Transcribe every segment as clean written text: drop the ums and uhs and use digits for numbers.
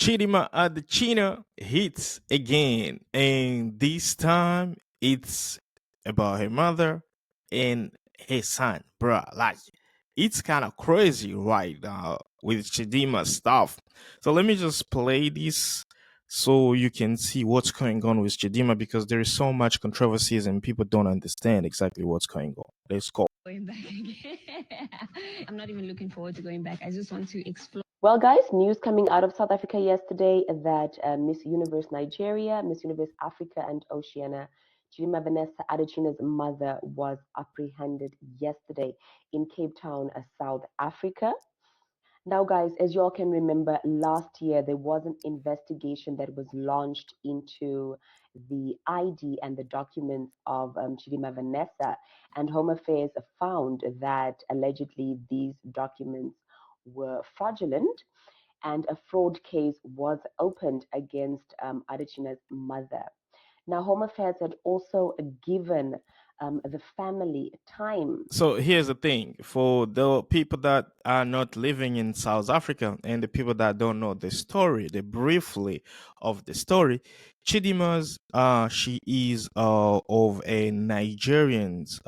Chidimma Adetshina hits again, and this time it's about her mother and her son, bruh. Like, it's kind of crazy right now with Chidima stuff. So let me just play this so you can see what's going on with Chidima because there is so much controversies and people don't understand exactly what's going on. Let's go. Going back again. I'm not even looking forward to going back. I just want to explore. Well, guys, news coming out of South Africa yesterday that Miss Universe Nigeria, Miss Universe Africa and Oceania, Chidimma Adechina's mother was apprehended yesterday in Cape Town, South Africa. Now, guys, as you all can remember, last year there was an investigation that was launched into the ID and the documents of Chidima Vanessa, and Home Affairs found that allegedly these documents were fraudulent, and a fraud case was opened against Adechina's mother. Now, Home Affairs had also given the family time. So here's the thing for the people that are not living in South Africa and the people that don't know the story, the briefly of the story, Chidima's she is of a Nigerian's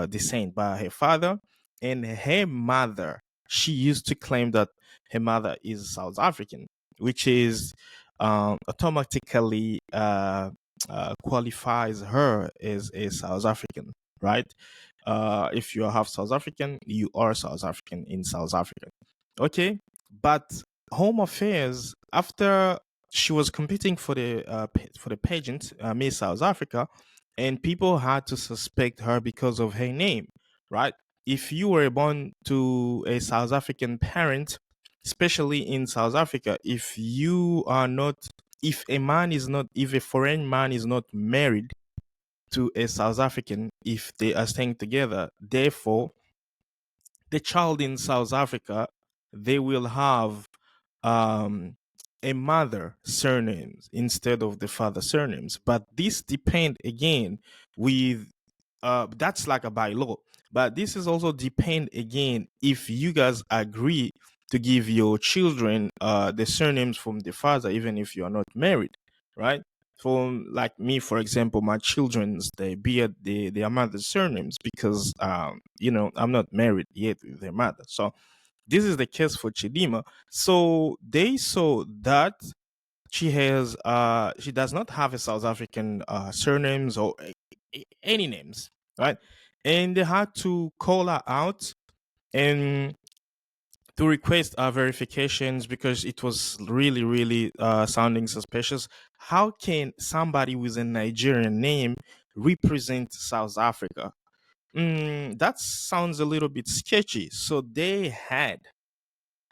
descent by her father, and her mother, she used to claim that her mother is South African, which is automatically qualifies her as a South African, right? If you are half South African, you are South African in South Africa. Okay, but Home Affairs, after she was competing for the pageant, Miss South Africa, and people had to suspect her because of her name, right? If you were born to a South African parent, especially in South Africa, if you are not, if a man is not, if a foreign man is not married to a South African, if they are staying together. Therefore, the child in South Africa, they will have um, a mother surnames instead of the father surnames. But this depend again with that's like a by law. But this is also depend again if you guys agree to give your children the surnames from the father, even if you are not married, right? For like me, for example, my children's they bear their mother's surnames because I'm not married yet with their mother. So this is the case for Chidima. So they saw that she does not have a South African surnames or any names, right? And they had to call her out and to request verifications because it was really, really sounding suspicious. How can somebody with a Nigerian name represent South Africa? That sounds a little bit sketchy. So they had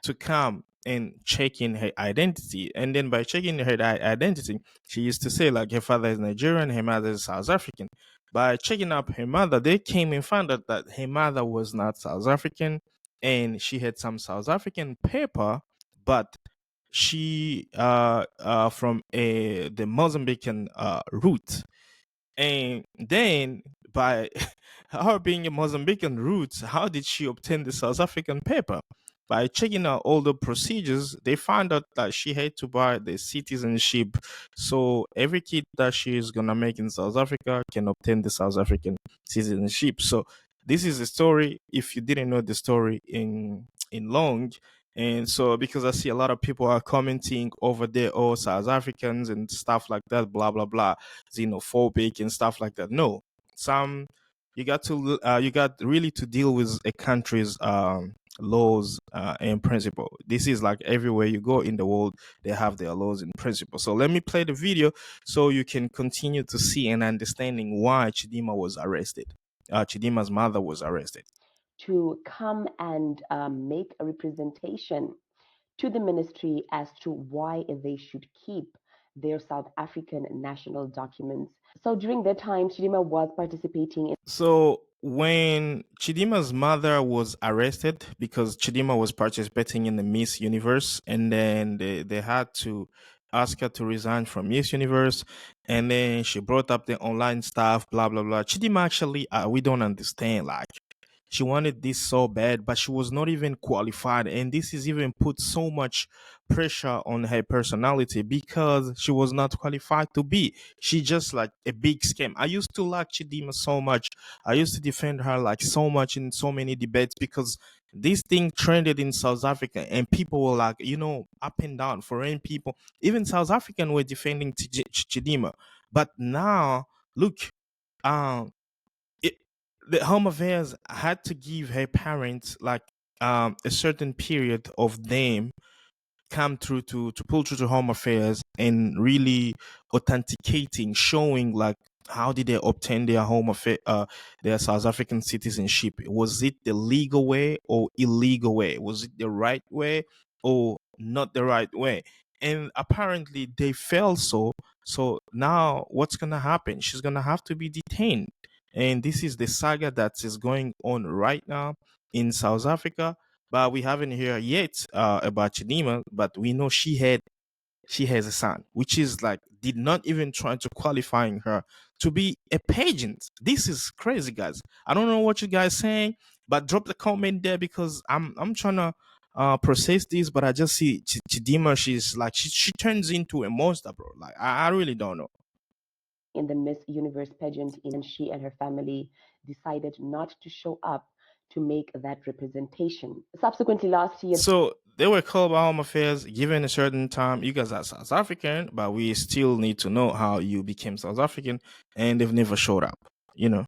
to come and check in her identity. And then by checking her identity, she used to say like her father is Nigerian, her mother is South African. By checking up her mother, they came and found out that her mother was not South African and she had some South African paper, but she from the Mozambican root. And then by her being a Mozambican roots, how did she obtain the South African paper? By checking out all the procedures, they found out that she had to buy the citizenship. So every kid that she is gonna make in South Africa can obtain the South African citizenship. So this is the story. If you didn't know the story in long, and so because I see a lot of people are commenting over there, oh South Africans and stuff like that, blah blah blah, xenophobic and stuff like that. No, some you got really to deal with a country's laws and principle. This is like everywhere you go in the world, they have their laws and principles. So let me play the video so you can continue to see and understanding why Chidima was arrested. Chidima's mother was arrested. To come and make a representation to the ministry as to why they should keep their South African national documents. So during that time, Chidima was participating in. So when Chidima's mother was arrested because Chidima was participating in the Miss Universe, and then they had to ask her to resign from Miss Universe, and then she brought up the online stuff, blah blah blah. Chidima actually, we don't understand. Like She wanted this so bad, but she was not even qualified. And this is even put so much pressure on her personality because she was not qualified to be. She just like a big scam. I used to like Chidima so much. I used to defend her like so much in so many debates because this thing trended in South Africa and people were like, up and down. Foreign people, even South African were defending Chidima. But now, look, um, it, the Home Affairs had to give her parents like a certain period of them come through to pull through to Home Affairs and really authenticating, showing like how did they obtain their their South African citizenship? Was it the legal way or illegal way? Was it the right way or not the right way? And apparently they failed. So now what's gonna happen? She's gonna have to be detained, and this is the saga that is going on right now in South Africa, but we haven't heard yet about Chidima. But we know she has a son, which is like did not even try to qualifying her to be a pageant. This is crazy, guys. I don't know what you guys saying, but drop the comment there because I'm trying to process this, but I just see Chidima. She's like she turns into a monster, bro. Like I really don't know. in the Miss Universe pageant, and she and her family decided not to show up to make that representation. Subsequently, last year, So they were called by Home Affairs, given a certain time. You guys are South African, but we still need to know how you became South African, and they've never showed up. You know.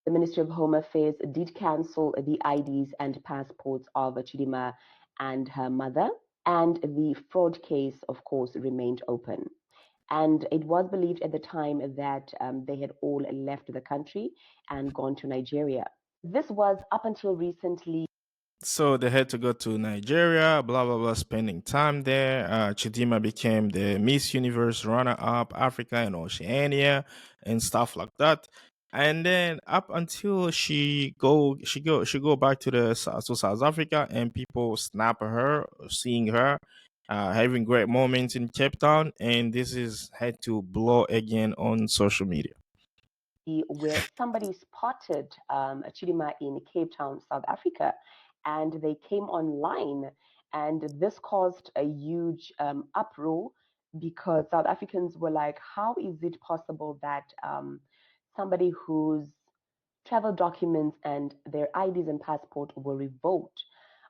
the Ministry of Home Affairs did cancel the IDs and passports of Chidima and her mother, and the fraud case, of course, remained open. And it was believed at the time that they had all left the country and gone to Nigeria. This was up until recently. So they had to go to Nigeria, blah blah blah, spending time there. Chidima became the Miss Universe runner-up, Africa and Oceania, and stuff like that. And then up until she go back to to South Africa, and people snap her, seeing her, having great moments in Cape Town, and this is had to blow again on social media. Where somebody spotted Chidima in Cape Town, South Africa, and they came online, and this caused a huge uproar because South Africans were like, "How is it possible that somebody whose travel documents and their IDs and passport were revoked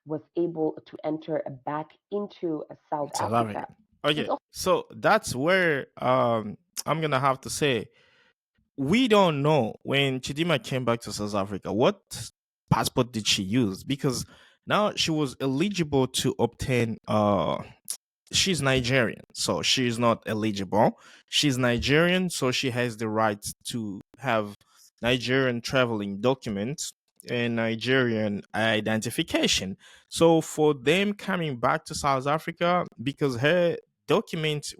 was able to enter back into South South Africa?" African. Okay, so that's where I'm gonna have to say we don't know when Chidima came back to South Africa what passport did she use because now she was eligible to obtain she's Nigerian, so she's not eligible. She's Nigerian, so she has the right to have Nigerian traveling documents and Nigerian identification. So for them coming back to South Africa, because her documents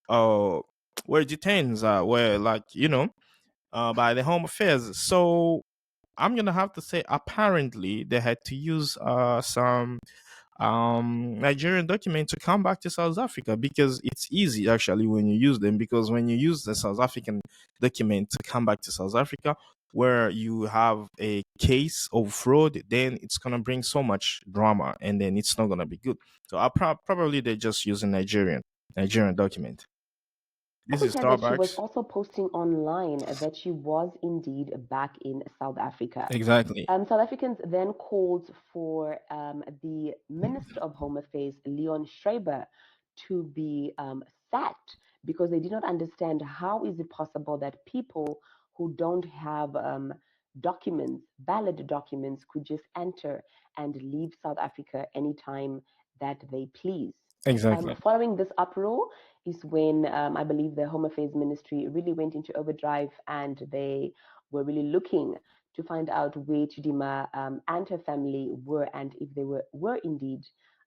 uh were detained, were like by the Home Affairs. So I'm gonna have to say apparently they had to use some Nigerian document to come back to South Africa because it's easy actually when you use them. Because when you use the South African document to come back to South Africa, where you have a case of fraud, then it's gonna bring so much drama, and then it's not gonna be good. So I probably they're just using Nigerian document. This Also is said that she was Starbucks. also posting online that she was indeed back in South Africa. Exactly. South Africans then called for the Minister of Home Affairs, Leon Schreiber, to be sacked because they did not understand how is it possible that people who don't have documents, valid documents, could just enter and leave South Africa anytime that they please. Exactly. Following this uproar is when I believe the Home Affairs Ministry really went into overdrive and they were really looking to find out where Chidima and her family were and if they were indeed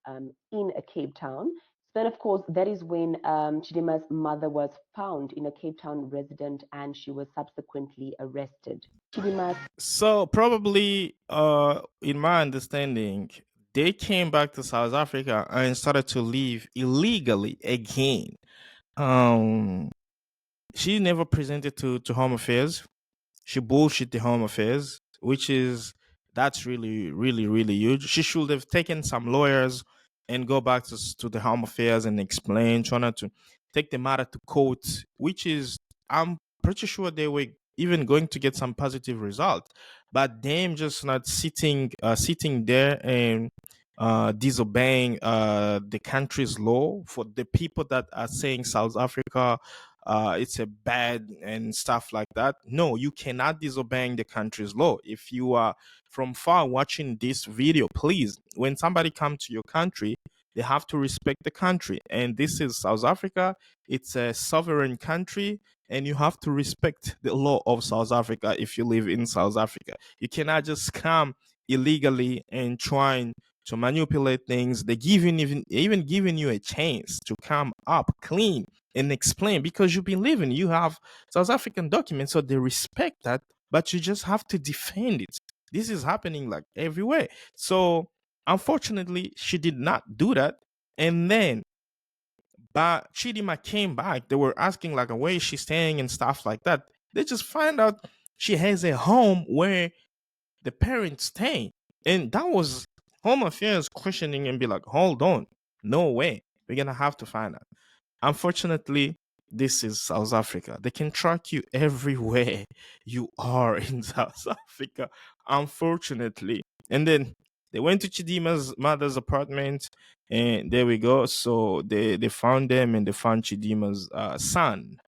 in a Cape Town. Then, of course, that is when Chidima's mother was found in a Cape Town resident and she was subsequently arrested. Chidima. So probably, in my understanding, they came back to South Africa and started to live illegally again. Um, she never presented to Home Affairs. She bullshit the Home Affairs. which is that's really, really, really huge. She should have taken some lawyers and go back to the Home Affairs and explain, try not to take the matter to court, which is I'm pretty sure they were even going to get some positive result. But them just not sitting there and disobeying the country's law for the people that are saying South Africa it's a bad and stuff like that. No, you cannot disobeying the country's law. If you are from far watching this video, please, when somebody come to your country, they have to respect the country. And this is South Africa. It's a sovereign country, and you have to respect the law of South Africa if you live in South Africa. You cannot just come illegally and trying to manipulate things. They even giving you a chance to come up clean and explain because you've been living. You have South African documents, so they respect that, but you just have to defend it. This is happening like everywhere. So unfortunately, she did not do that. And then but Chidima came back. They were asking like where is she staying and stuff like that. They just find out she has a home where the parents stay. And that was Home Affairs questioning and be like, hold on, no way. We're gonna have to find out. Unfortunately, this is South Africa. They can track you everywhere you are in South Africa, unfortunately. And then they went to Chidima's mother's apartment, and there we go. So they found them and they found Chidima's son.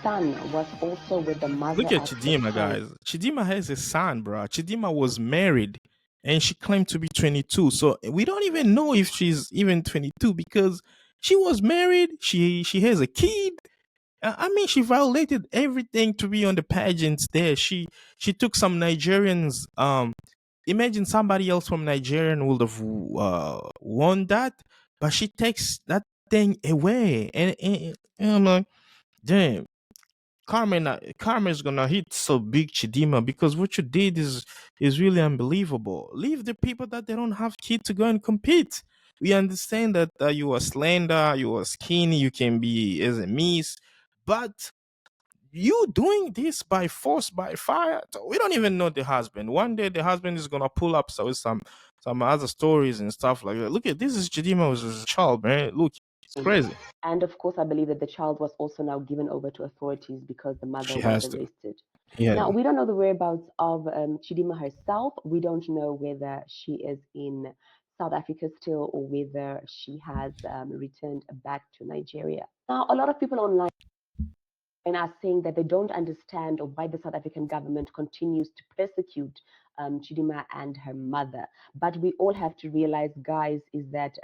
Son was also with the mother Look at at the Chidima, time. guys. Chidima has a son, bro. Chidima was married and she claimed to be 22. So we don't even know if she's even 22 because she was married. She has a kid. I mean, she violated everything to be on the pageants there. She took some Nigerians. Imagine somebody else from Nigerian would have won that, but she takes that thing away, and I'm like, damn. Karma is gonna hit so big, Chidima, because what you did is really unbelievable. Leave the people that they don't have kids to go and compete. We understand that you are slender, you are skinny, you can be as a miss, but you doing this by force, by fire. So we don't even know the husband. One day the husband is gonna pull up so with some other stories and stuff like that. Look at this is Chidima was a child, man. Look, it's crazy. And of course, I believe that the child was also now given over to authorities because the mother She was has to. arrested. Yeah, Now, we don't know the whereabouts of Chidima herself. We don't know whether she is in South Africa still or whether she has returned back to Nigeria. Now, a lot of people online are saying that they don't understand why the South African government continues to persecute Chidima and her mother. But we all have to realize, guys, is that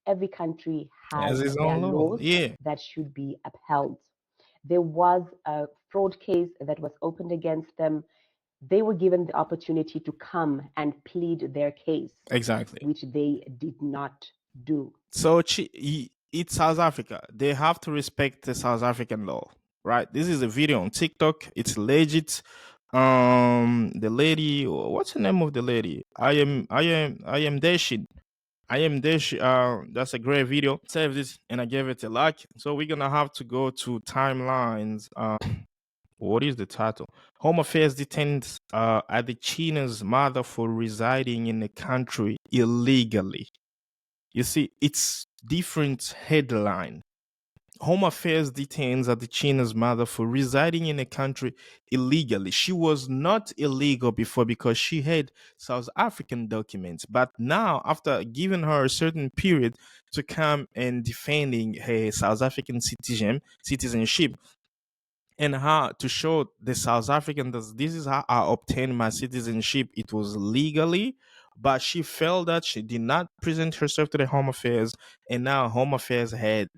every country has has his their own law. laws Yeah, that should be upheld. There was a fraud case that was opened against them. They were given the opportunity to come and plead their case, exactly. which they did not do. So it's South Africa. They have to respect the South African law, right? This is a video on TikTok. It's legit. The lady, what's the name of the lady? I am Deshin. I am Desh. That's a great video. Save this and I gave it a like. So we're gonna have to go to timelines. What is the title? Home Affairs detains Adechina's mother for residing in the country illegally. You see, it's different headline. Home Affairs detains Adechina's mother for residing in a country illegally. She was not illegal before because she had South African documents, but now, after giving her a certain period to come and defending her South African citizenship, and how to show the South African that this is how I obtained my citizenship. It was legally, but she felt that she did not present herself to the Home Affairs, and now Home Affairs had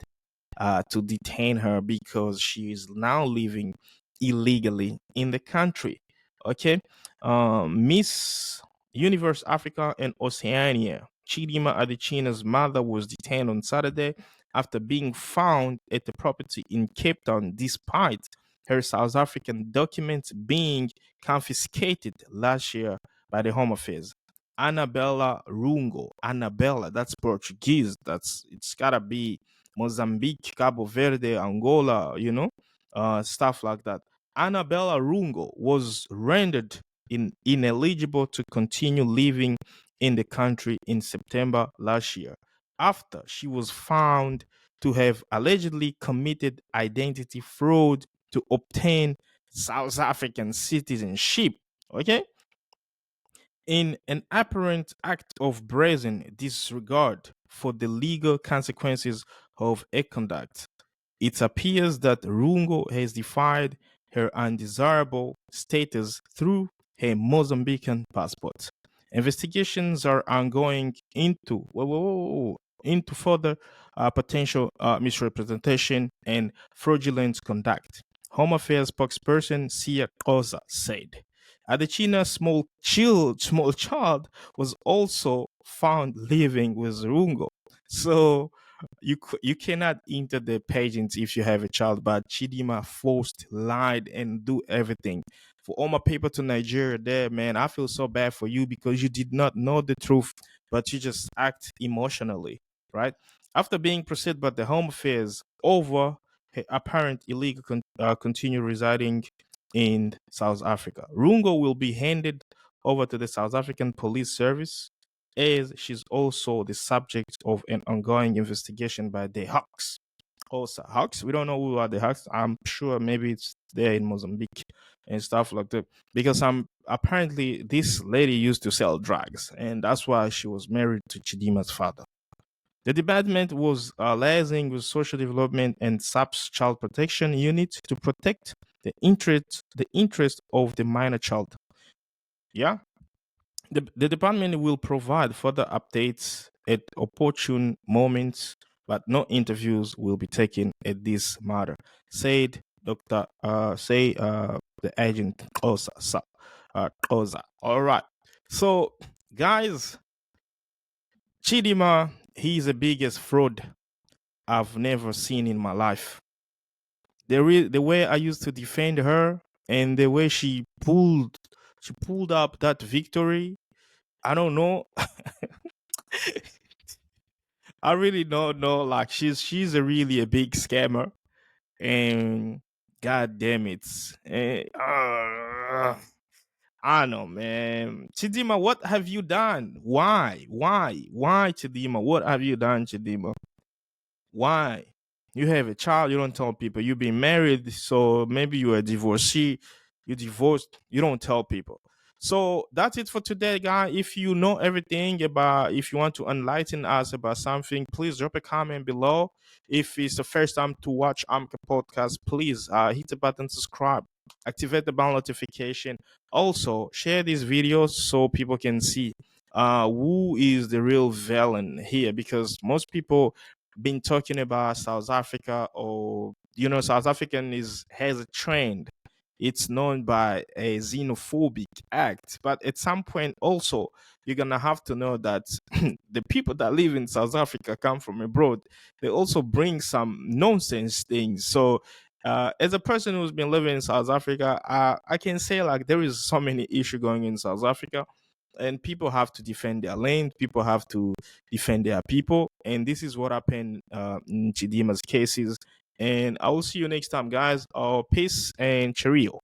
to detain her because she is now living illegally in the country. Okay, Miss Universe Africa and Oceania, Chidima Adechina's mother was detained on Saturday after being found at the property in Cape Town, despite her South African documents being confiscated last year by the Home Affairs. Annabella Rungo. Annabella, that's Portuguese. That's it's gotta be Mozambique, Cabo Verde, Angola, stuff like that. Annabella Rungo was rendered ineligible to continue living in the country in September last year after she was found to have allegedly committed identity fraud to obtain South African citizenship. Okay? In an apparent act of brazen disregard for the legal consequences of a conduct, it appears that Rungo has defied her undesirable status through her Mozambican passport. Investigations are ongoing into further potential misrepresentation and fraudulent conduct. Home Affairs spokesperson Sia Koza said. Adechina's small child was also found living with Rungo. So you cannot enter the pageant if you have a child, but Chidima forced, lied, and do everything. For all my people to Nigeria there, man, I feel so bad for you because you did not know the truth, but you just act emotionally, right? After being pursued by the Home Affairs over her apparent illegal continue residing in South Africa, Rungo will be handed over to the South African Police Service as she's also the subject of an ongoing investigation by the Hawks. Also, Hawks, we don't know who are the Hawks. I'm sure maybe it's there in Mozambique and stuff like that. Because apparently this lady used to sell drugs, and that's why she was married to Chidima's father. The department was liaising with Social Development and SAP's Child Protection Unit to protect the interest of the minor child. Yeah, the department will provide further updates at opportune moments, but no interviews will be taken at this matter, said Dr. The agent Koza. All right. So, guys, Chidima, he's the biggest fraud I've never seen in my life. The way I used to defend her and the way she pulled up that victory, I don't know. I really don't know. Like she's a really a big scammer, and god damn it, I don't know, man. Chidima, what have you done? Why, Chidima? What have you done, Chidima? Why? You have a child, you don't tell people. You've been married, so maybe you're a divorcee. You divorced, you don't tell people. So that's it for today, guys. If you know everything about, if you want to enlighten us about something, please drop a comment below. If it's the first time to watch Amka podcast, please hit the button, subscribe, activate the bell notification. Also, share these videos so people can see who is the real villain here, because most people been talking about South Africa, or South African is has a trend. It's known by a xenophobic act, but at some point also you're gonna have to know that the people that live in South Africa come from abroad. They also bring some nonsense things. So as a person who's been living in South Africa, I can say like there is so many issues going in South Africa, and people have to defend their land. People have to defend their people, and this is what happened in Chidima's cases. And I will see you next time, guys. Peace and cheerio.